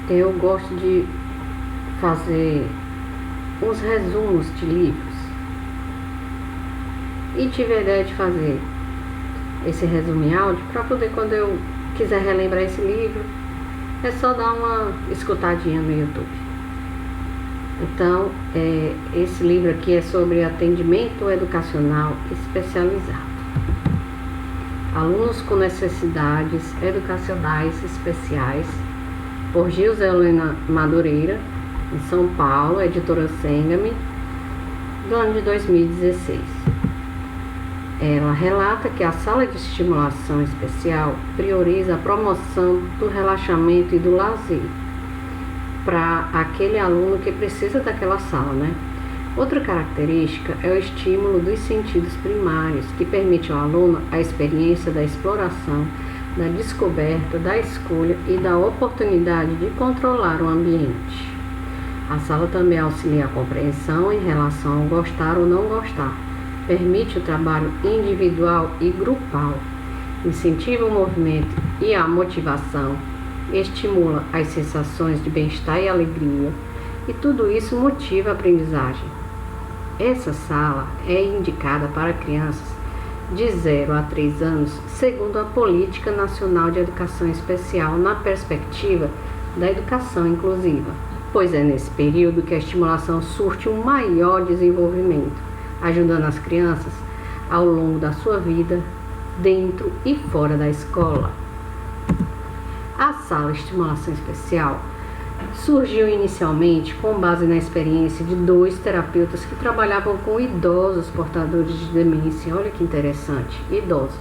eu gosto de fazer uns resumos de livros e tive a ideia de fazer esse resumo em áudio para poder, quando eu quiser relembrar esse livro, é só dar uma escutadinha no YouTube. Então, esse livro aqui é sobre atendimento educacional especializado. Alunos com necessidades educacionais especiais, por Gilza Helena Madureira, em São Paulo, editora Sengami, do ano de 2016. Ela relata que a sala de estimulação especial prioriza a promoção do relaxamento e do lazer para aquele aluno que precisa daquela sala, né? Outra característica é o estímulo dos sentidos primários, que permite ao aluno a experiência da exploração, da descoberta, da escolha e da oportunidade de controlar o ambiente. A sala também auxilia a compreensão em relação ao gostar ou não gostar, permite o trabalho individual e grupal, incentiva o movimento e a motivação, estimula as sensações de bem-estar e alegria, e tudo isso motiva a aprendizagem. Essa sala é indicada para crianças de 0 a 3 anos, segundo a Política Nacional de Educação Especial, na perspectiva da educação inclusiva, pois é nesse período que a estimulação surte um maior desenvolvimento, ajudando as crianças ao longo da sua vida, dentro e fora da escola. A sala de estimulação especial surgiu inicialmente com base na experiência de 2 terapeutas que trabalhavam com idosos portadores de demência. Olha que interessante, idosos.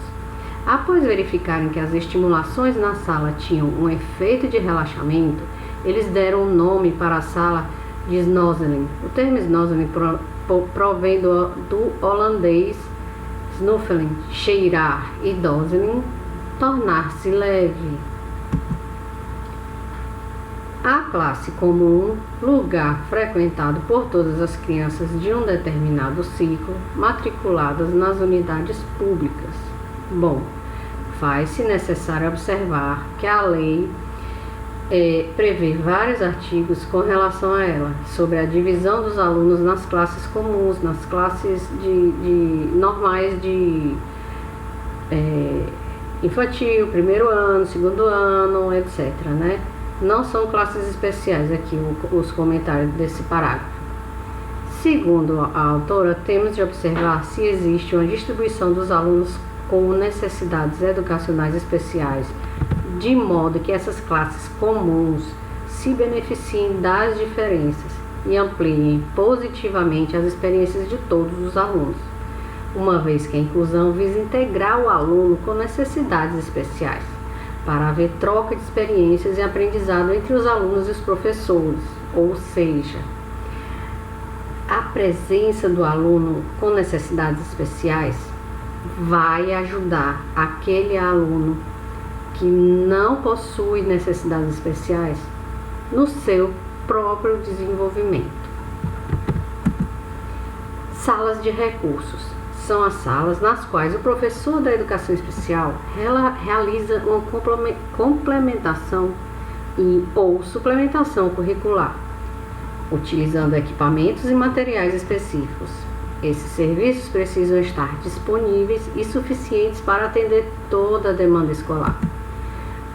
Após verificarem que as estimulações na sala tinham um efeito de relaxamento, eles deram um nome para a sala de snozeling. O termo snozeling provém do holandês snuffelen, cheirar, e dozeling, tornar-se leve. A classe comum, lugar frequentado por todas as crianças de um determinado ciclo, matriculadas nas unidades públicas. Bom, faz-se necessário observar que a lei prevê vários artigos com relação a ela, sobre a divisão dos alunos nas classes comuns, nas classes normais de infantil, primeiro ano, segundo ano, etc., né? Não são classes especiais aqui os comentários desse parágrafo. Segundo a autora, temos de observar se existe uma distribuição dos alunos com necessidades educacionais especiais, de modo que essas classes comuns se beneficiem das diferenças e ampliem positivamente as experiências de todos os alunos, uma vez que a inclusão visa integrar o aluno com necessidades especiais, para haver troca de experiências e aprendizado entre os alunos e os professores, ou seja, a presença do aluno com necessidades especiais vai ajudar aquele aluno que não possui necessidades especiais no seu próprio desenvolvimento. Salas de recursos são as salas nas quais o professor da educação especial realiza uma complementação ou suplementação curricular, utilizando equipamentos e materiais específicos. Esses serviços precisam estar disponíveis e suficientes para atender toda a demanda escolar.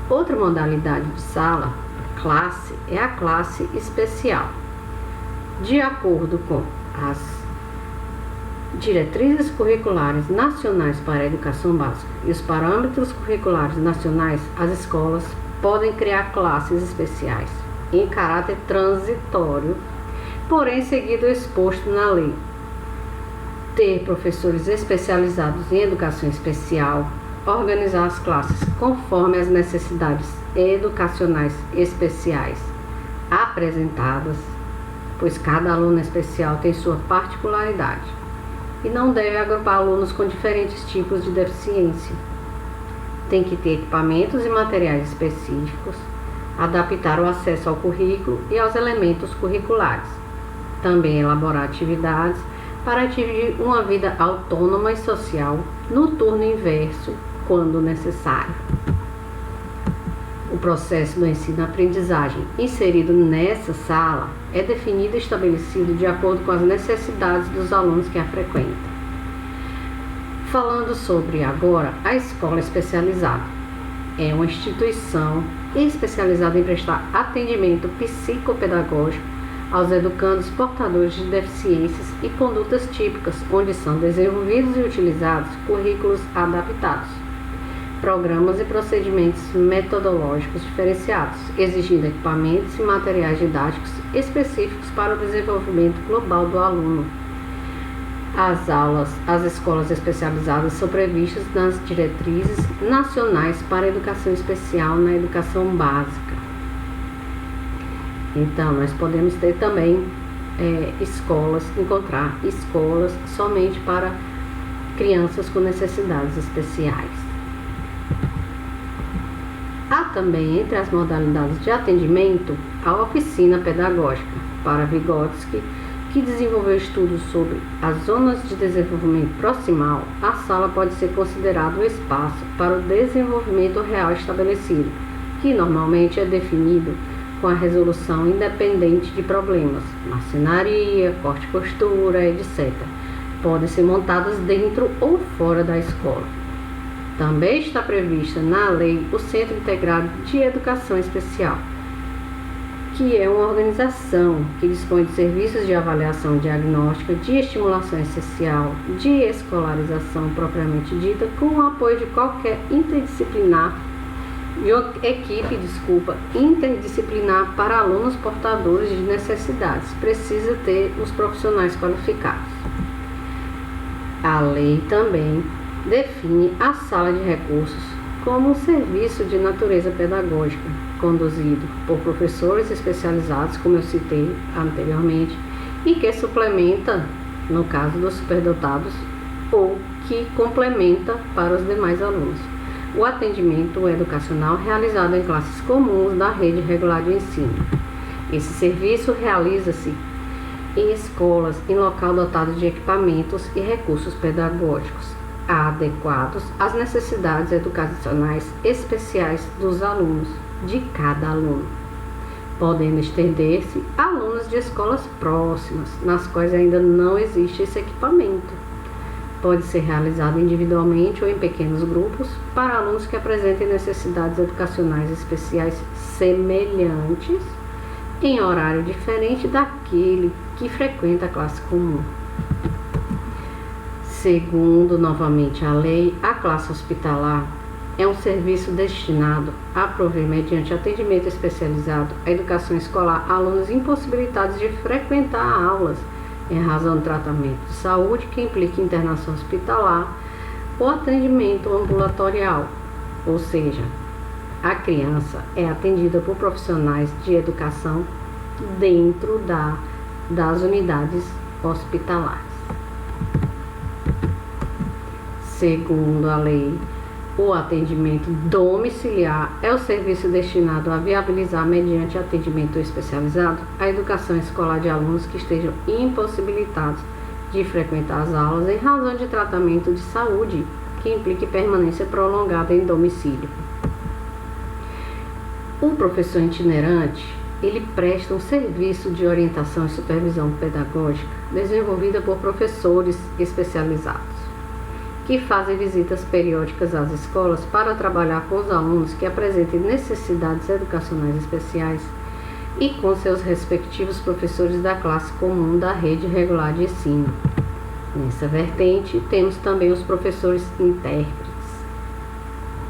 Outra modalidade de sala, classe, é a classe especial. De acordo com as diretrizes curriculares nacionais para a educação básica e os parâmetros curriculares nacionais, as escolas podem criar classes especiais em caráter transitório, porém seguido o exposto na lei. Ter professores especializados em educação especial, organizar as classes conforme as necessidades educacionais especiais apresentadas, pois cada aluno especial tem sua particularidade e não deve agrupar alunos com diferentes tipos de deficiência. Tem que ter equipamentos e materiais específicos, adaptar o acesso ao currículo e aos elementos curriculares. Também elaborar atividades para atingir uma vida autônoma e social no turno inverso, quando necessário. O O processo do ensino-aprendizagem inserido nessa sala é definido e estabelecido de acordo com as necessidades dos alunos que a frequentam. Falando sobre agora a escola especializada. É uma instituição especializada em prestar atendimento psicopedagógico aos educandos portadores de deficiências e condutas típicas, onde são desenvolvidos e utilizados currículos adaptados, programas e procedimentos metodológicos diferenciados, exigindo equipamentos e materiais didáticos específicos para o desenvolvimento global do aluno. As escolas especializadas são previstas nas diretrizes nacionais para a educação especial na educação básica. Então, nós podemos ter também encontrar escolas somente para crianças com necessidades especiais. Há também, entre as modalidades de atendimento, a oficina pedagógica. Para Vygotsky, que desenvolveu estudos sobre as zonas de desenvolvimento proximal, a sala pode ser considerado o espaço para o desenvolvimento real estabelecido, que normalmente é definido com a resolução independente de problemas, marcenaria, corte e costura, etc. Podem ser montadas dentro ou fora da escola. Também está prevista na lei o Centro Integrado de Educação Especial, que é uma organização que dispõe de serviços de avaliação diagnóstica, de estimulação essencial, de escolarização propriamente dita, com o apoio de qualquer equipe interdisciplinar para alunos portadores de necessidades. Precisa ter os profissionais qualificados. A lei também define a sala de recursos como um serviço de natureza pedagógica, conduzido por professores especializados, como eu citei anteriormente, e que suplementa, no caso dos superdotados, ou que complementa para os demais alunos, o atendimento educacional realizado em classes comuns da rede regular de ensino. Esse serviço realiza-se em escolas, em local dotado de equipamentos e recursos pedagógicos adequados às necessidades educacionais especiais dos alunos, de cada aluno, podendo estender-se a alunos de escolas próximas, nas quais ainda não existe esse equipamento. Pode ser realizado individualmente ou em pequenos grupos para alunos que apresentem necessidades educacionais especiais semelhantes, em horário diferente daquele que frequenta a classe comum. Segundo, novamente, a lei, a classe hospitalar é um serviço destinado a prover, mediante atendimento especializado, a educação escolar a alunos impossibilitados de frequentar aulas em razão do tratamento de saúde que implica internação hospitalar ou atendimento ambulatorial, ou seja, a criança é atendida por profissionais de educação dentro das unidades hospitalares. Segundo a lei, o atendimento domiciliar é o serviço destinado a viabilizar, mediante atendimento especializado, a educação escolar de alunos que estejam impossibilitados de frequentar as aulas em razão de tratamento de saúde que implique permanência prolongada em domicílio. O professor itinerante, ele presta um serviço de orientação e supervisão pedagógica desenvolvida por professores especializados, que fazem visitas periódicas às escolas para trabalhar com os alunos que apresentem necessidades educacionais especiais e com seus respectivos professores da classe comum da rede regular de ensino. Nessa vertente, temos também os professores intérpretes.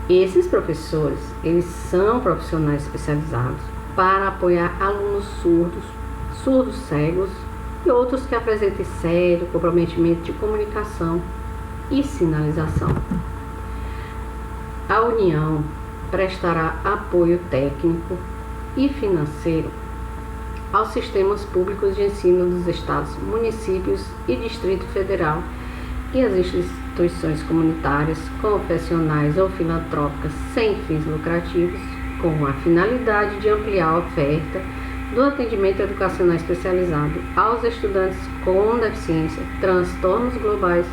Esses professores, eles são profissionais especializados para apoiar alunos surdos cegos e outros que apresentem sério comprometimento de comunicação e sinalização. A União prestará apoio técnico e financeiro aos sistemas públicos de ensino dos estados, municípios e Distrito Federal e às instituições comunitárias, confessionais ou filantrópicas sem fins lucrativos, com a finalidade de ampliar a oferta do atendimento educacional especializado aos estudantes com deficiência, transtornos globais,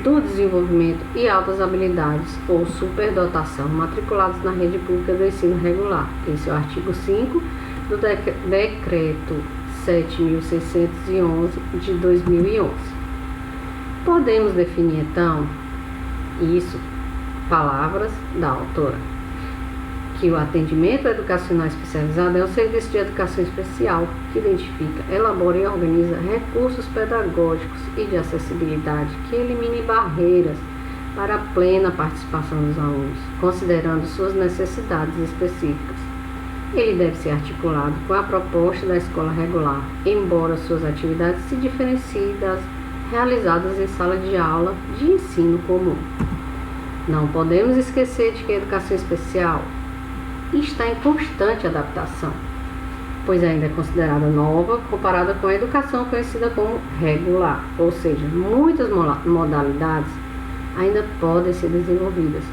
do desenvolvimento e altas habilidades ou superdotação matriculados na rede pública do ensino regular. Esse é o artigo 5 do Decreto 7.611 de 2011. Podemos definir, então, isso, palavras da autora, que o atendimento educacional especializado é um serviço de educação especial que identifica, elabora e organiza recursos pedagógicos e de acessibilidade que eliminem barreiras para a plena participação dos alunos, considerando suas necessidades específicas. Ele deve ser articulado com a proposta da escola regular, embora suas atividades se diferenciem das realizadas em sala de aula de ensino comum. Não podemos esquecer de que a educação especial está em constante adaptação, pois ainda é considerada nova comparada com a educação conhecida como regular, ou seja, muitas modalidades ainda podem ser desenvolvidas,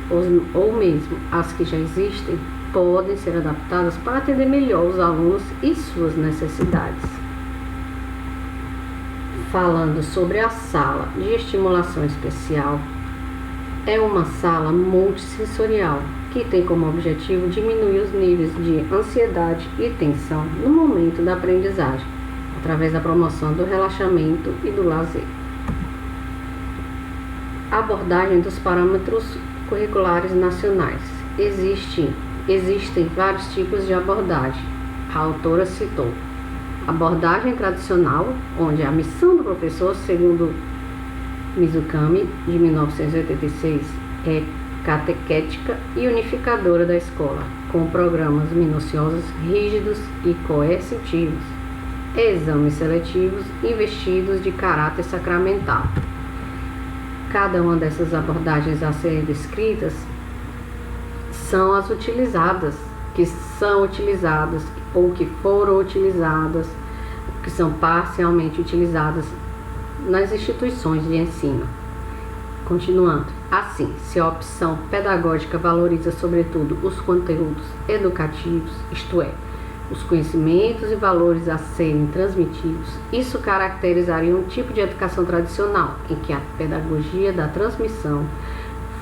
ou mesmo as que já existem podem ser adaptadas para atender melhor os alunos e suas necessidades. Falando sobre a sala de estimulação especial, é uma sala multissensorial que tem como objetivo diminuir os níveis de ansiedade e tensão no momento da aprendizagem, através da promoção do relaxamento e do lazer. Abordagem dos parâmetros curriculares nacionais. Existem vários tipos de abordagem. A autora citou abordagem tradicional, onde a missão do professor, segundo Mizukami, de 1986, é catequética e unificadora da escola, com programas minuciosos, rígidos e coercitivos, exames seletivos investidos de caráter sacramental. Cada uma dessas abordagens a serem descritas são as utilizadas, que são utilizadas ou que foram utilizadas, que são parcialmente utilizadas nas instituições de ensino. Continuando, assim, se a opção pedagógica valoriza sobretudo os conteúdos educativos, isto é, os conhecimentos e valores a serem transmitidos, isso caracterizaria um tipo de educação tradicional, em que a pedagogia da transmissão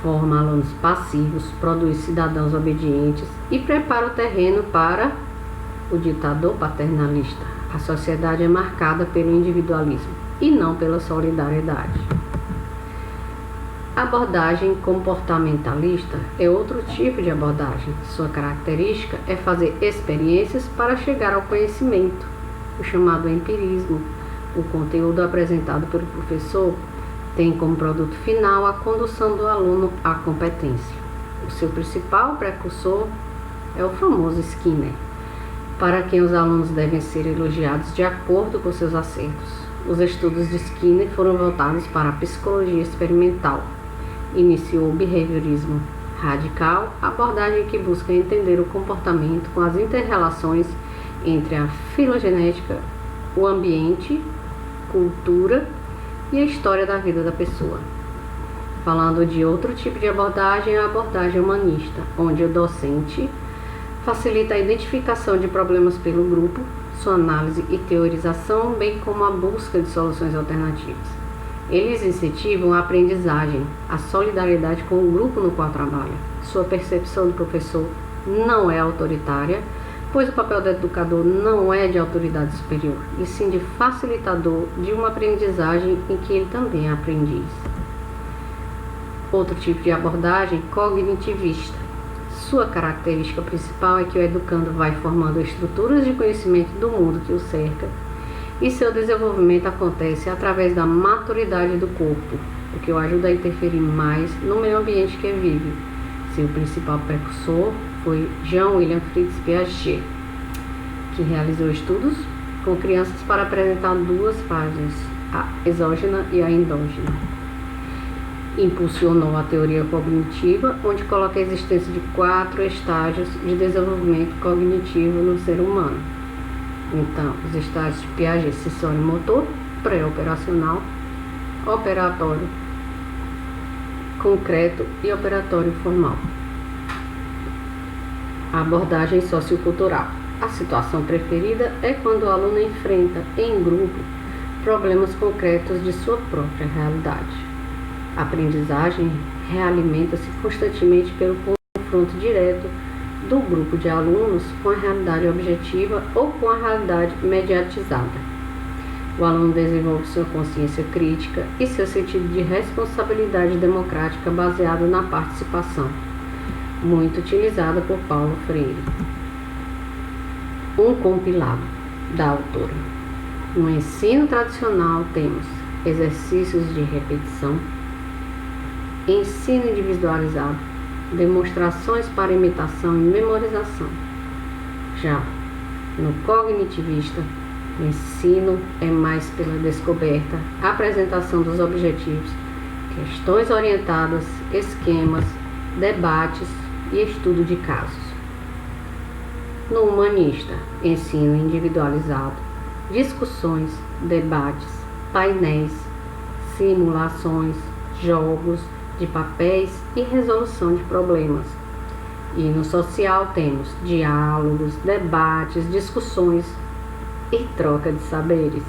forma alunos passivos, produz cidadãos obedientes e prepara o terreno para o ditador paternalista. A sociedade é marcada pelo individualismo e não pela solidariedade. A abordagem comportamentalista é outro tipo de abordagem. Sua característica é fazer experiências para chegar ao conhecimento, o chamado empirismo. O conteúdo apresentado pelo professor tem como produto final a condução do aluno à competência. O seu principal precursor é o famoso Skinner, para quem os alunos devem ser elogiados de acordo com seus acertos. Os estudos de Skinner foram voltados para a psicologia experimental. Iniciou o behaviorismo radical, abordagem que busca entender o comportamento com as inter-relações entre a filogenética, o ambiente, cultura e a história da vida da pessoa. Falando de outro tipo de abordagem, a abordagem humanista, onde o docente facilita a identificação de problemas pelo grupo, sua análise e teorização, bem como a busca de soluções alternativas. Eles incentivam a aprendizagem, a solidariedade com o grupo no qual trabalha. Sua percepção do professor não é autoritária, pois o papel do educador não é de autoridade superior, e sim de facilitador de uma aprendizagem em que ele também é aprendiz. Outro tipo de abordagem, cognitivista. Sua característica principal é que o educando vai formando estruturas de conhecimento do mundo que o cerca, e seu desenvolvimento acontece através da maturidade do corpo, o que o ajuda a interferir mais no meio ambiente que vive. Seu principal precursor foi Jean William Fritz Piaget, que realizou estudos com crianças para apresentar duas fases, a exógena e a endógena. Impulsionou a teoria cognitiva, onde coloca a existência de 4 estágios de desenvolvimento cognitivo no ser humano. Então, os estágios de Piaget: sensório-motor, pré-operacional, operatório concreto e operatório formal. A abordagem sociocultural. A situação preferida é quando o aluno enfrenta, em grupo, problemas concretos de sua própria realidade. A aprendizagem realimenta-se constantemente pelo confronto direto do grupo de alunos com a realidade objetiva ou com a realidade mediatizada. O aluno desenvolve sua consciência crítica e seu sentido de responsabilidade democrática baseado na participação, muito utilizada por Paulo Freire. Um compilado da autora. No ensino tradicional temos exercícios de repetição, ensino individualizado, demonstrações para imitação e memorização. Já no cognitivista, o ensino é mais pela descoberta, apresentação dos objetivos, questões orientadas, esquemas, debates e estudo de casos. No humanista, ensino individualizado, discussões, debates, painéis, simulações, jogos de papéis e resolução de problemas. E no social temos diálogos, debates, discussões e troca de saberes.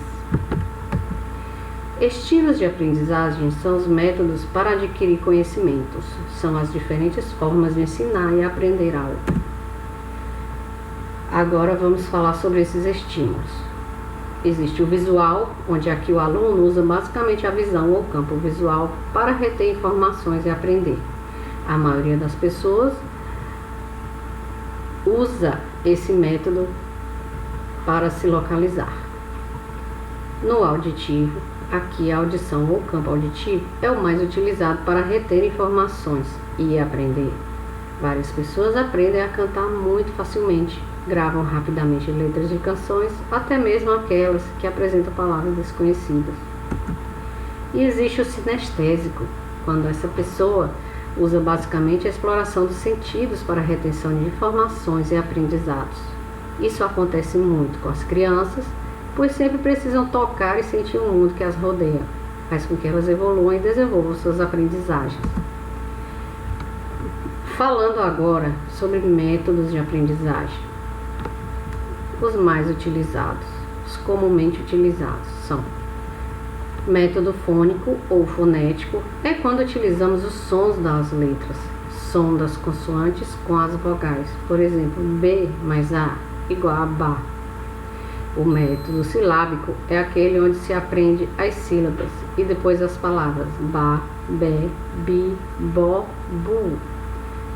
Estilos de aprendizagem são os métodos para adquirir conhecimentos, são as diferentes formas de ensinar e aprender algo. Agora vamos falar sobre esses estímulos. Existe o visual, onde aqui o aluno usa basicamente a visão ou campo visual para reter informações e aprender. A maioria das pessoas usa esse método para se localizar. No auditivo, aqui a audição ou campo auditivo é o mais utilizado para reter informações e aprender. Várias pessoas aprendem a cantar muito facilmente, gravam rapidamente letras de canções, até mesmo aquelas que apresentam palavras desconhecidas. E existe o sinestésico, quando essa pessoa usa basicamente a exploração dos sentidos para a retenção de informações e aprendizados. Isso acontece muito com as crianças, pois sempre precisam tocar e sentir o mundo que as rodeia, faz com que elas evoluam e desenvolvam suas aprendizagens. Falando agora sobre métodos de aprendizagem. Os mais utilizados, os comumente utilizados são método fônico ou fonético, é quando utilizamos os sons das letras, som das consoantes com as vogais, por exemplo, B mais A igual a Bá. O método silábico é aquele onde se aprende as sílabas e depois as palavras Bá, Bé, Bi, Bó, Bu.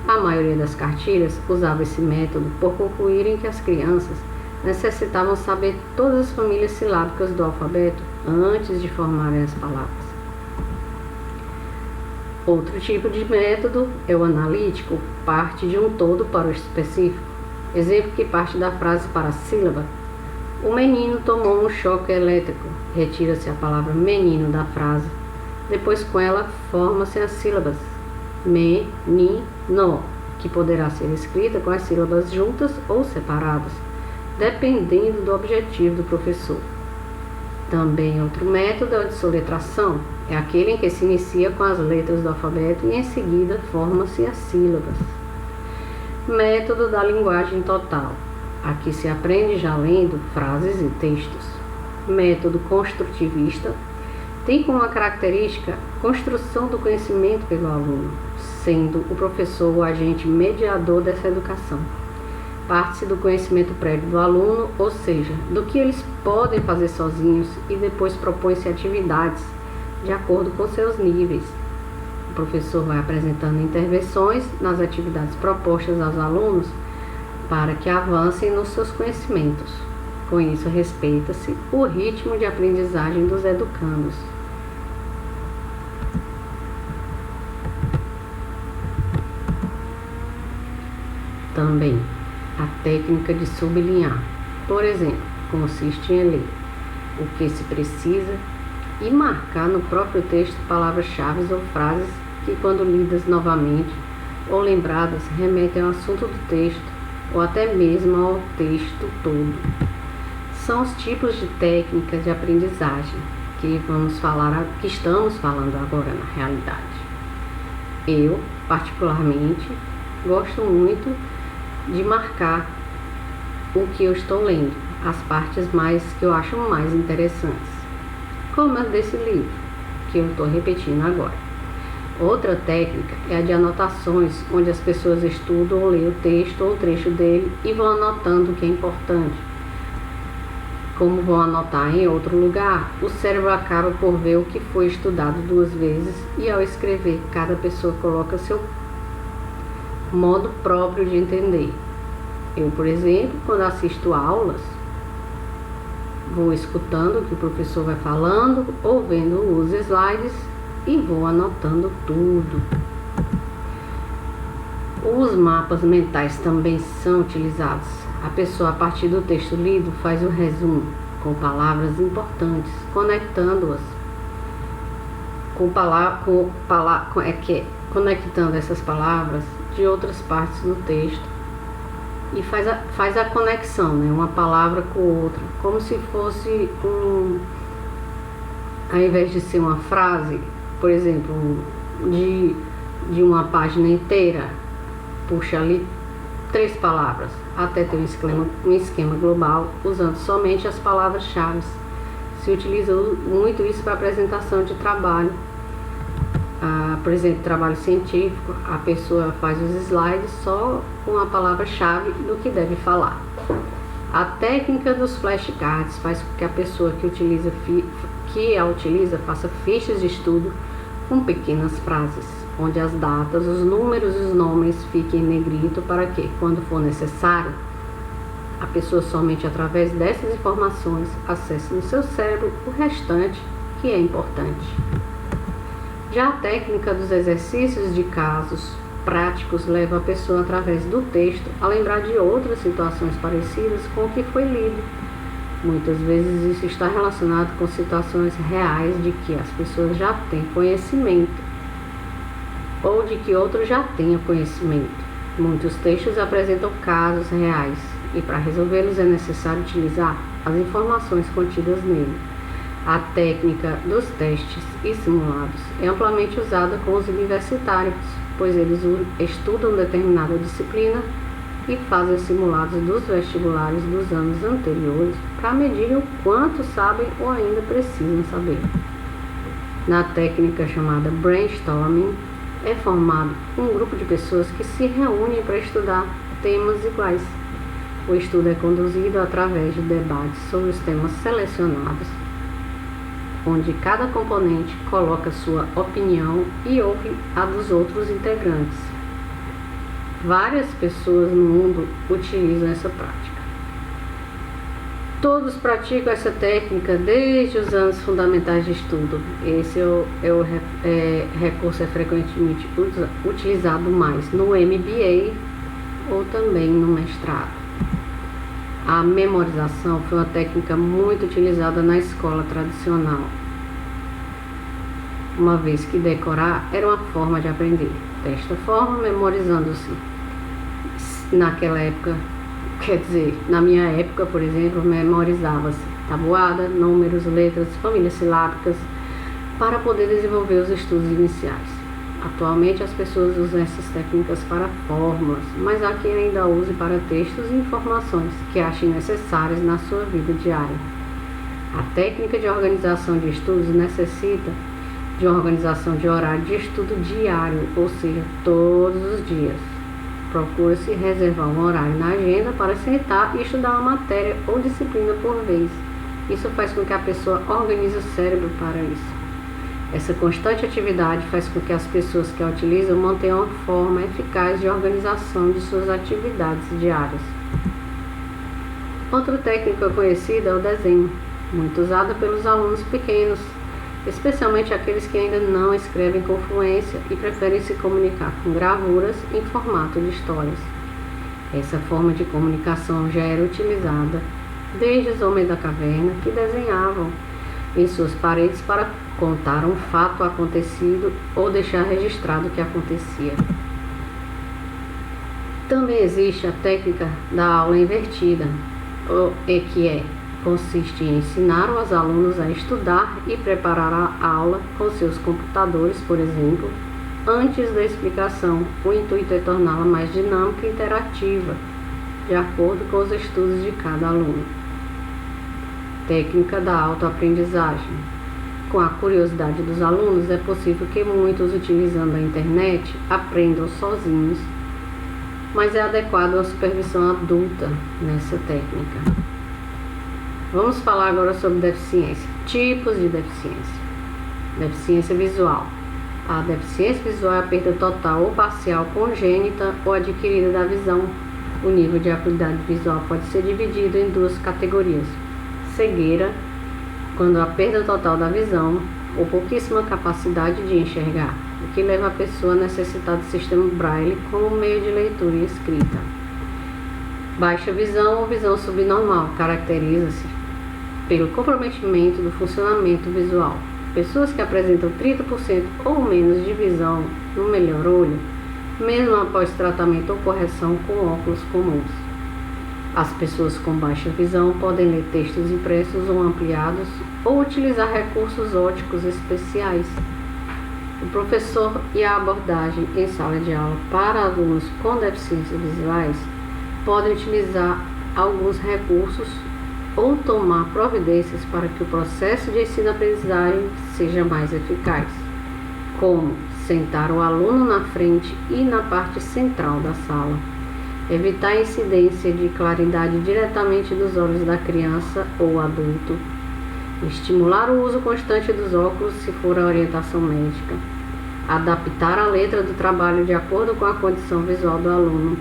A maioria das cartilhas usava esse método por concluírem que as crianças necessitavam saber todas as famílias silábicas do alfabeto antes de formarem as palavras. Outro tipo de método é o analítico, parte de um todo para o específico. Exemplo que parte da frase para a sílaba. O menino tomou um choque elétrico. Retira-se a palavra menino da frase. Depois com ela forma-se as sílabas me, ni, no, que poderá ser escrita com as sílabas juntas ou separadas, dependendo do objetivo do professor. Também outro método é o de soletração, é aquele em que se inicia com as letras do alfabeto e em seguida forma-se as sílabas. Método da linguagem total, aqui se aprende já lendo frases e textos. Método construtivista, tem como característica a construção do conhecimento pelo aluno, sendo o professor o agente mediador dessa educação. Parte-se do conhecimento prévio do aluno, ou seja, do que eles podem fazer sozinhos, e depois propõe-se atividades de acordo com seus níveis. O professor vai apresentando intervenções nas atividades propostas aos alunos para que avancem nos seus conhecimentos. Com isso, respeita-se o ritmo de aprendizagem dos educandos. Também a técnica de sublinhar, por exemplo, consiste em ler o que se precisa e marcar no próprio texto palavras-chave ou frases que, quando lidas novamente ou lembradas, remetem ao assunto do texto ou até mesmo ao texto todo. São os tipos de técnicas de aprendizagem que estamos falando agora na realidade. Eu, particularmente, gosto muito de marcar o que eu estou lendo, as partes que eu acho mais interessantes, como a desse livro, que eu estou repetindo agora. Outra técnica é a de anotações, onde as pessoas estudam ou leem o texto ou o trecho dele e vão anotando o que é importante. Como vão anotar em outro lugar, o cérebro acaba por ver o que foi estudado 2 vezes e, ao escrever, cada pessoa coloca seu modo próprio de entender. Eu, por exemplo, quando assisto aulas, vou escutando o que o professor vai falando ou vendo os slides e vou anotando tudo. Os mapas mentais também são utilizados. A pessoa, a partir do texto lido, faz um resumo com palavras importantes, conectando-as conectando essas palavras de outras partes do texto e faz a conexão, né? Uma palavra com outra, como se fosse ao invés de ser uma frase, por exemplo, de uma página inteira, puxa ali 3 palavras, até ter um esquema global, usando somente as palavras-chave. Se utiliza muito isso para apresentação de trabalho. Por exemplo, trabalho científico, a pessoa faz os slides só com a palavra-chave do que deve falar. A técnica dos flashcards faz com que a pessoa que a utiliza faça fichas de estudo com pequenas frases, onde as datas, os números e os nomes fiquem em negrito para que, quando for necessário, a pessoa somente através dessas informações acesse no seu cérebro o restante que é importante. Já a técnica dos exercícios de casos práticos leva a pessoa, através do texto, a lembrar de outras situações parecidas com o que foi lido. Muitas vezes isso está relacionado com situações reais de que as pessoas já têm conhecimento ou de que outro já tenha conhecimento. Muitos textos apresentam casos reais e, para resolvê-los, é necessário utilizar as informações contidas nele. A técnica dos testes e simulados é amplamente usada com os universitários, pois eles estudam determinada disciplina e fazem simulados dos vestibulares dos anos anteriores para medir o quanto sabem ou ainda precisam saber. Na técnica chamada brainstorming, é formado um grupo de pessoas que se reúnem para estudar temas iguais. O estudo é conduzido através de debates sobre os temas selecionados, onde cada componente coloca sua opinião e ouve a dos outros integrantes. Várias pessoas no mundo utilizam essa prática. Todos praticam essa técnica desde os anos fundamentais de estudo. Esse recurso é frequentemente utilizado mais no MBA ou também no mestrado. A memorização foi uma técnica muito utilizada na escola tradicional, uma vez que decorar era uma forma de aprender. Desta forma, memorizando-se naquela época, quer dizer, na minha época, por exemplo, memorizava-se tabuada, números, letras, famílias silábicas, para poder desenvolver os estudos iniciais. Atualmente, as pessoas usam essas técnicas para fórmulas, mas há quem ainda use para textos e informações que achem necessárias na sua vida diária. A técnica de organização de estudos necessita de uma organização de horário de estudo diário, ou seja, todos os dias. Procura-se reservar um horário na agenda para sentar e estudar uma matéria ou disciplina por vez. Isso faz com que a pessoa organize o cérebro para isso. Essa constante atividade faz com que as pessoas que a utilizam mantenham uma forma eficaz de organização de suas atividades diárias. Outra técnica conhecida é o desenho, muito usada pelos alunos pequenos, especialmente aqueles que ainda não escrevem com fluência e preferem se comunicar com gravuras em formato de histórias. Essa forma de comunicação já era utilizada desde os homens da caverna, que desenhavam em suas paredes para contar um fato acontecido ou deixar registrado o que acontecia. Também existe a técnica da aula invertida, consiste em ensinar os alunos a estudar e preparar a aula com seus computadores, por exemplo, antes da explicação. O intuito é torná-la mais dinâmica e interativa, de acordo com os estudos de cada aluno. Técnica da autoaprendizagem. com a curiosidade dos alunos, é possível que muitos, utilizando a internet, aprendam sozinhos, mas é adequado a supervisão adulta nessa técnica. Vamos falar agora sobre deficiência. Tipos de deficiência. Deficiência visual. A deficiência visual é a perda total ou parcial, congênita ou adquirida da visão. O nível de acuidade visual pode ser dividido em duas categorias: cegueira, quando a perda total da visão ou pouquíssima capacidade de enxergar, o que leva a pessoa a necessitar do sistema Braille como meio de leitura e escrita. Baixa visão ou visão subnormal caracteriza-se pelo comprometimento do funcionamento visual. Pessoas que apresentam 30% ou menos de visão no melhor olho, mesmo após tratamento ou correção com óculos comuns. As pessoas com baixa visão podem ler textos impressos ou ampliados ou utilizar recursos ópticos especiais. O professor e a abordagem em sala de aula para alunos com deficiências visuais podem utilizar alguns recursos ou tomar providências para que o processo de ensino-aprendizagem seja mais eficaz, como sentar o aluno na frente e na parte central da sala, evitar a incidência de claridade diretamente dos olhos da criança ou adulto, estimular o uso constante dos óculos se for a orientação médica, adaptar a letra do trabalho de acordo com a condição visual do aluno,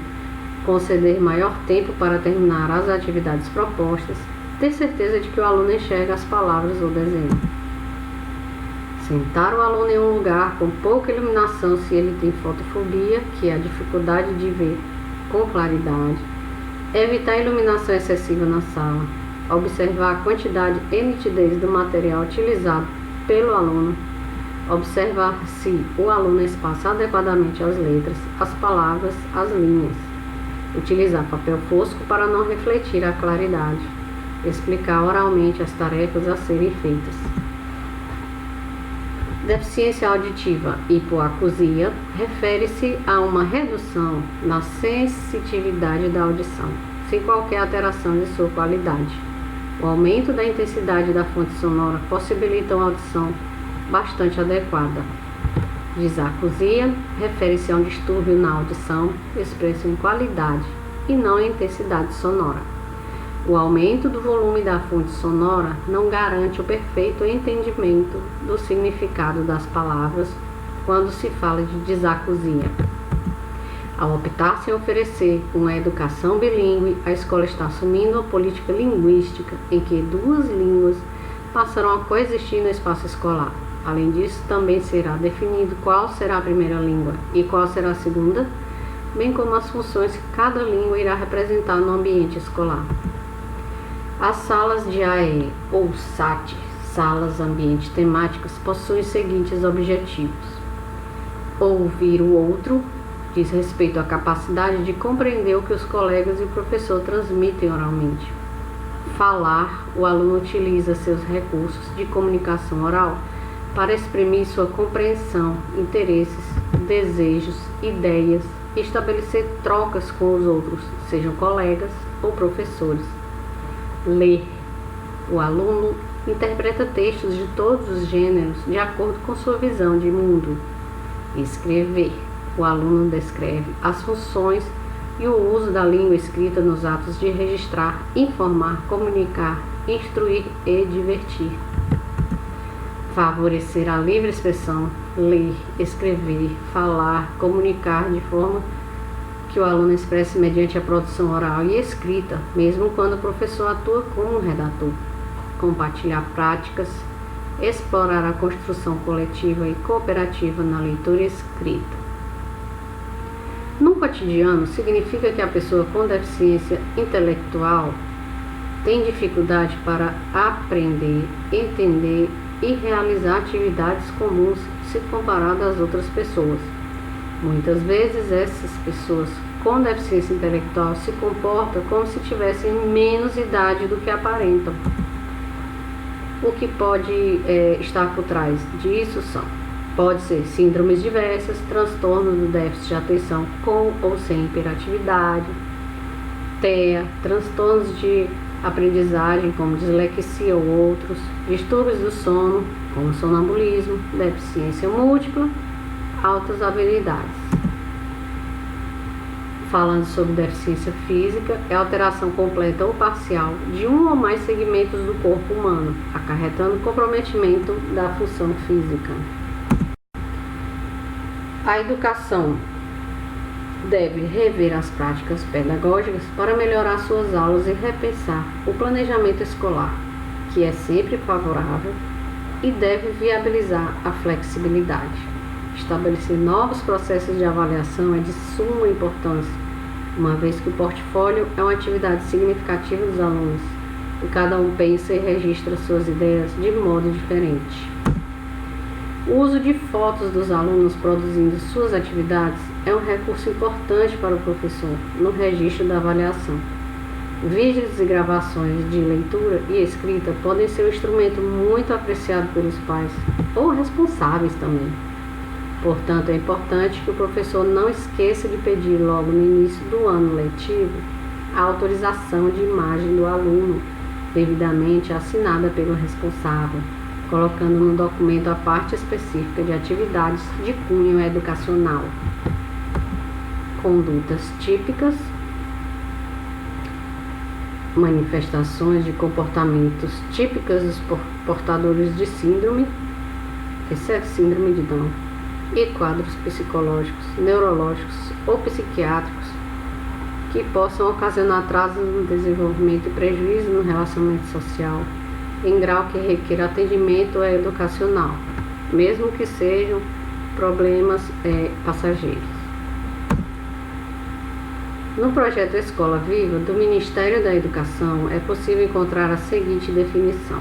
conceder maior tempo para terminar as atividades propostas, ter certeza de que o aluno enxerga as palavras ou desenho. Sentar o aluno em um lugar com pouca iluminação se ele tem fotofobia, que é a dificuldade de ver com claridade. Evitar a iluminação excessiva na sala. Observar a quantidade e nitidez do material utilizado pelo aluno. Observar se o aluno espaça adequadamente as letras, as palavras, as linhas. Utilizar papel fosco para não refletir a claridade. Explicar oralmente as tarefas a serem feitas. Deficiência auditiva, hipoacusia, refere-se a uma redução na sensitividade da audição, sem qualquer alteração de sua qualidade. O aumento da intensidade da fonte sonora possibilita uma audição bastante adequada. Disacusia refere-se a um distúrbio na audição expresso em qualidade e não em intensidade sonora. O aumento do volume da fonte sonora não garante o perfeito entendimento do significado das palavras quando se fala de disacusia. Ao optar em oferecer uma educação bilíngue, a escola está assumindo uma política linguística em que duas línguas passarão a coexistir no espaço escolar. Além disso, também será definido qual será a primeira língua e qual será a segunda, bem como as funções que cada língua irá representar no ambiente escolar. As salas de AE ou SAT, salas ambiente temáticas, possuem os seguintes objetivos: ouvir o outro, diz respeito à capacidade de compreender o que os colegas e o professor transmitem oralmente. Falar, o aluno utiliza seus recursos de comunicação oral para exprimir sua compreensão, interesses, desejos, ideias e estabelecer trocas com os outros, sejam colegas ou professores. Ler, o aluno interpreta textos de todos os gêneros de acordo com sua visão de mundo. Escrever, o aluno descreve as funções e o uso da língua escrita nos atos de registrar, informar, comunicar, instruir e divertir. Favorecer a livre expressão, ler, escrever, falar, comunicar de forma que o aluno expresse mediante a produção oral e escrita, mesmo quando o professor atua como um redator. Compartilhar práticas, explorar a construção coletiva e cooperativa na leitura e escrita. No cotidiano, significa que a pessoa com deficiência intelectual tem dificuldade para aprender, entender e realizar atividades comuns se comparado às outras pessoas. Muitas vezes essas pessoas com deficiência intelectual se comportam como se tivessem menos idade do que aparentam. O que pode estar por trás disso pode ser síndromes diversas, transtornos do déficit de atenção com ou sem hiperatividade, TEA, transtornos de aprendizagem, como dislexia ou outros, distúrbios do sono, como sonambulismo, deficiência múltipla, altas habilidades. Falando sobre deficiência física, é alteração completa ou parcial de um ou mais segmentos do corpo humano, acarretando comprometimento da função física. A educação deve rever as práticas pedagógicas para melhorar suas aulas e repensar o planejamento escolar, que é sempre favorável, e deve viabilizar a flexibilidade. Estabelecer novos processos de avaliação é de suma importância, uma vez que o portfólio é uma atividade significativa dos alunos e cada um pensa e registra suas ideias de modo diferente. O uso de fotos dos alunos produzindo suas atividades é um recurso importante para o professor no registro da avaliação. Vídeos e gravações de leitura e escrita podem ser um instrumento muito apreciado pelos pais ou responsáveis também. Portanto, é importante que o professor não esqueça de pedir logo no início do ano letivo a autorização de imagem do aluno, devidamente assinada pelo responsável, colocando no documento a parte específica de atividades de cunho educacional. Condutas típicas, manifestações de comportamentos típicas dos portadores de síndrome, essa é síndrome de Down, e quadros psicológicos, neurológicos ou psiquiátricos que possam ocasionar atrasos no desenvolvimento e prejuízo no relacionamento social, em grau que requer atendimento educacional, mesmo que sejam problemas passageiros. No projeto Escola Viva, do Ministério da Educação, é possível encontrar a seguinte definição.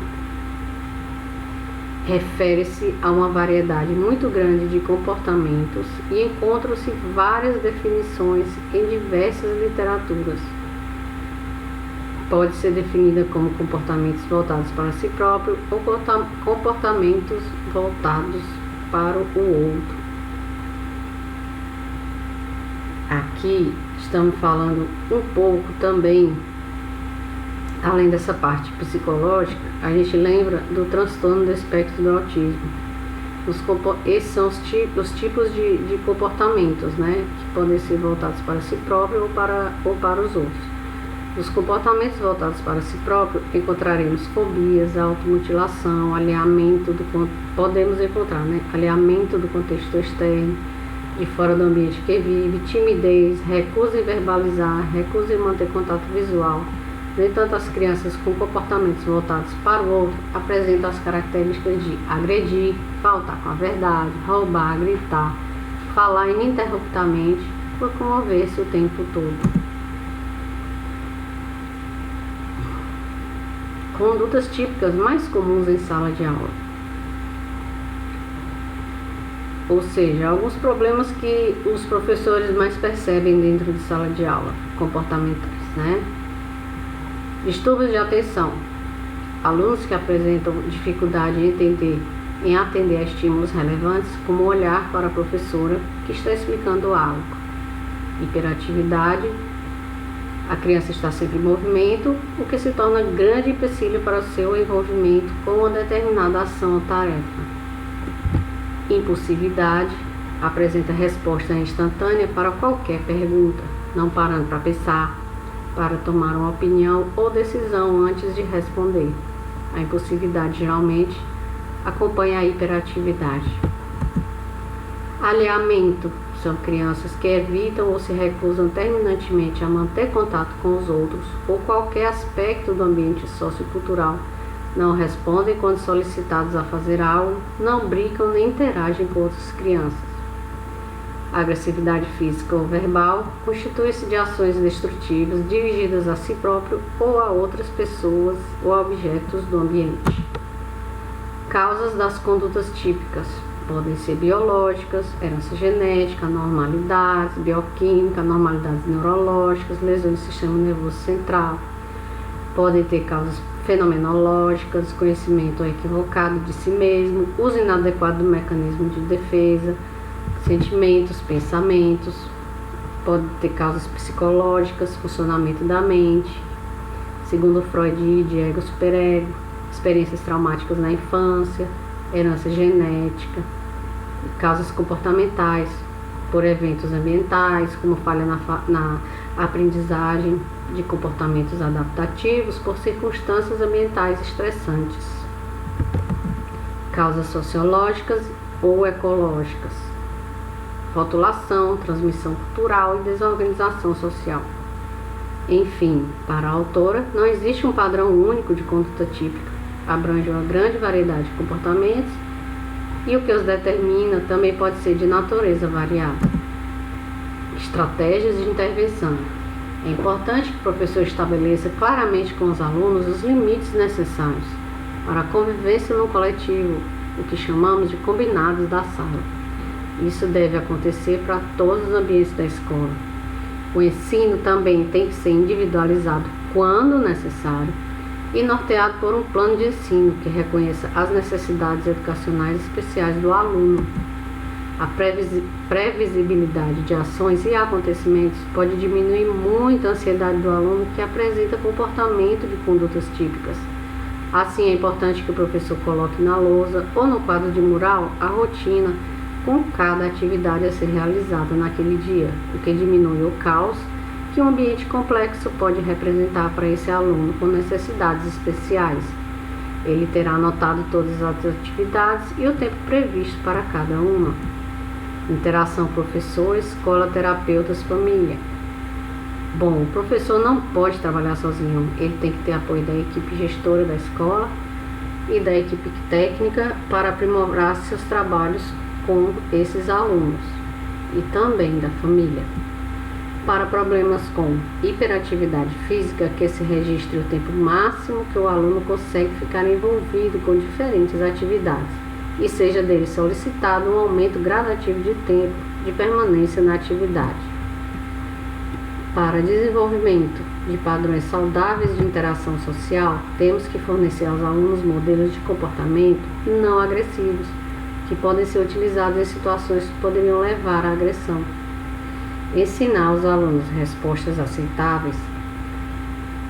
Refere-se a uma variedade muito grande de comportamentos e encontram-se várias definições em diversas literaturas. Pode ser definida como comportamentos voltados para si próprio ou comportamentos voltados para o outro. Aqui estamos falando um pouco também, além dessa parte psicológica, a gente lembra do transtorno do espectro do autismo. Esses são os tipos de comportamentos, né, que podem ser voltados para si próprio ou para os outros. Nos comportamentos voltados para si próprio, encontraremos fobias, automutilação, podemos encontrar, né, alinhamento do contexto externo, de fora do ambiente que vive, timidez, recusa em verbalizar, recusa em manter contato visual. No entanto, as crianças com comportamentos voltados para o outro apresentam as características de agredir, faltar com a verdade, roubar, gritar, falar ininterruptamente ou comover-se o tempo todo. Condutas típicas mais comuns em sala de aula. Ou seja, alguns problemas que os professores mais percebem dentro de sala de aula, comportamentais, né? Distúrbios de atenção. Alunos que apresentam dificuldade em atender a estímulos relevantes, como olhar para a professora que está explicando algo. Hiperatividade. A criança está sempre em movimento, o que se torna grande empecilho para o seu envolvimento com uma determinada ação ou tarefa. Impulsividade. Apresenta resposta instantânea para qualquer pergunta, não parando para pensar, para tomar uma opinião ou decisão antes de responder. A impulsividade geralmente acompanha a hiperatividade. Alinhamento. São crianças que evitam ou se recusam terminantemente a manter contato com os outros ou qualquer aspecto do ambiente sociocultural. Não respondem quando solicitados a fazer algo, não brincam nem interagem com outras crianças. A agressividade física ou verbal constitui-se de ações destrutivas dirigidas a si próprio ou a outras pessoas ou a objetos do ambiente. Causas das condutas típicas podem ser biológicas, herança genética, anormalidades, bioquímica, anormalidades neurológicas, lesões do sistema nervoso central. Podem ter causas fenomenológicas, desconhecimento equivocado de si mesmo, uso inadequado do mecanismo de defesa, sentimentos, pensamentos. Pode ter causas psicológicas, funcionamento da mente, segundo Freud, de ego, superego, experiências traumáticas na infância, herança genética, causas comportamentais, por eventos ambientais, como falha na aprendizagem de comportamentos adaptativos, por circunstâncias ambientais estressantes, causas sociológicas ou ecológicas, rotulação, transmissão cultural e desorganização social. Enfim, para a autora, não existe um padrão único de conduta típica, abrange uma grande variedade de comportamentos e o que os determina também pode ser de natureza variada. Estratégias de intervenção. É importante que o professor estabeleça claramente com os alunos os limites necessários para a convivência no coletivo, o que chamamos de combinados da sala. Isso deve acontecer para todos os ambientes da escola. O ensino também tem que ser individualizado quando necessário e norteado por um plano de ensino que reconheça as necessidades educacionais especiais do aluno. A previsibilidade de ações e acontecimentos pode diminuir muito a ansiedade do aluno que apresenta comportamento de condutas típicas. Assim, é importante que o professor coloque na lousa ou no quadro de mural a rotina com cada atividade a ser realizada naquele dia, o que diminui o caos que um ambiente complexo pode representar para esse aluno com necessidades especiais. Ele terá anotado todas as atividades e o tempo previsto para cada uma. Interação professor, escola, terapeutas, família. Bom, o professor não pode trabalhar sozinho, ele tem que ter apoio da equipe gestora da escola e da equipe técnica para aprimorar seus trabalhos com esses alunos e também da família. Para problemas com hiperatividade física, que se registre o tempo máximo que o aluno consegue ficar envolvido com diferentes atividades e seja dele solicitado um aumento gradativo de tempo de permanência na atividade. Para desenvolvimento de padrões saudáveis de interação social, temos que fornecer aos alunos modelos de comportamento não agressivos, que podem ser utilizados em situações que poderiam levar à agressão. Ensinar aos alunos respostas aceitáveis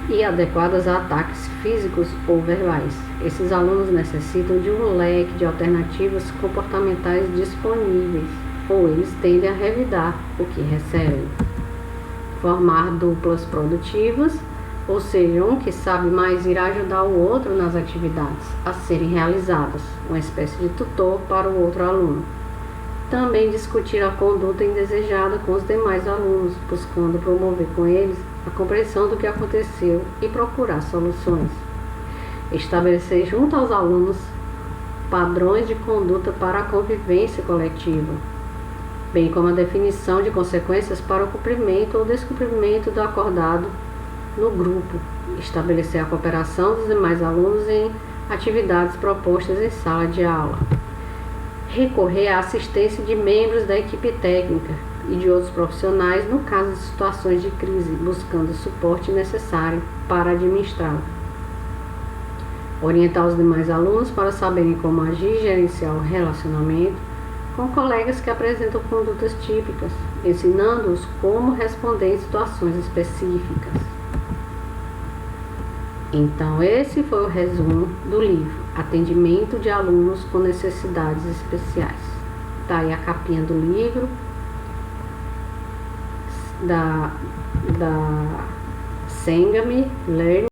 e adequadas a ataques físicos ou verbais. Esses alunos necessitam de um leque de alternativas comportamentais disponíveis, ou eles tendem a revidar o que recebem. Formar duplas produtivas, ou seja, um que sabe mais irá ajudar o outro nas atividades a serem realizadas, uma espécie de tutor para o outro aluno. Também discutir a conduta indesejada com os demais alunos, buscando promover com eles a compreensão do que aconteceu e procurar soluções. Estabelecer junto aos alunos padrões de conduta para a convivência coletiva, bem como a definição de consequências para o cumprimento ou descumprimento do acordado no grupo. Estabelecer a cooperação dos demais alunos em atividades propostas em sala de aula. Recorrer à assistência de membros da equipe técnica e de outros profissionais no caso de situações de crise, buscando o suporte necessário para administrá-la. Orientar os demais alunos para saberem como agir e gerenciar o relacionamento com colegas que apresentam condutas típicas, ensinando-os como responder em situações específicas. Então, esse foi o resumo do livro Atendimento de Alunos com Necessidades Especiais. Tá aí a capinha do livro da Sengami Learning.